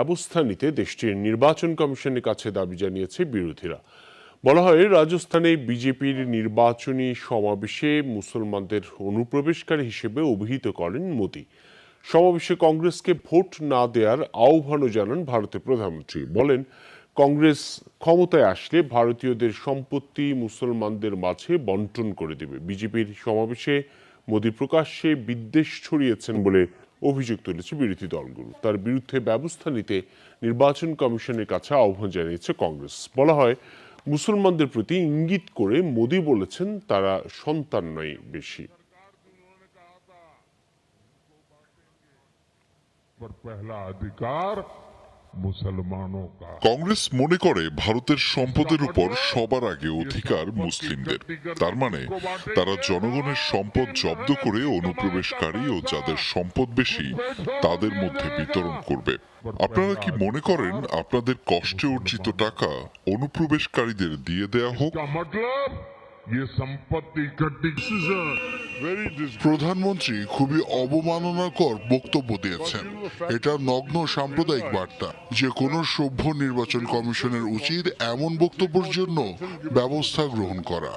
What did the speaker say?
ব্যবস্থা নিতে দেশটির নির্বাচন কমিশনের কাছে দাবি জানিয়েছে বিরোধীরা। বলা হয়, রাজস্থানে বিজেপির নির্বাচনী সমাবেশে মুসলমানদের অনুপ্রবেশকারী হিসেবে অভিহিত করেন মোদি। সমাবেশে কংগ্রেসকে ভোট না দেওয়ার আহ্বানও জানান ভারতের প্রধানমন্ত্রী। বলেন, কংগ্রেস ক্ষমতায় আসলে ভারতীয়দের সম্পত্তি মুসলমানদের মাঝে বন্টন করে দেবে। বিজেপির সমাবেশে মোদি প্রকাশ্যে বিদ্বেষ ছড়িয়েছেন বলে অভিযোগ তুলেছে বিরোধী দলগুলো। তার বিরুদ্ধে ব্যবস্থা নিতে নির্বাচন কমিশনের কাছে আহ্বান জানিয়েছে কংগ্রেস। বলা হয়, মুসলমানদের প্রতি ইঙ্গিত করে মোদি বলেছেন তারা সন্তান নয় বেশি। কংগ্রেস মনে করে ভারতের সম্পদের উপর সবার আগে অধিকার মুসলিমদের। তার মানে তারা জনগণের সম্পদ জব্দ করে অনুপ্রবেশকারী ও যাদের সম্পদ বেশি তাদের মধ্যে বিতরণ করবে। আপনারা কি মনে করেন আপনাদের কষ্টে অর্জিত টাকা অনুপ্রবেশকারীদের দিয়ে দেয়া হোক? প্রধানমন্ত্রী খুবই অবমাননাকর বক্তব্য দিয়েছেন। এটা নগ্ন সাম্প্রদায়িক বার্তা। যে কোনো সভ্য নির্বাচন কমিশনের উচিত এমন বক্তব্যের জন্য ব্যবস্থা গ্রহণ করা।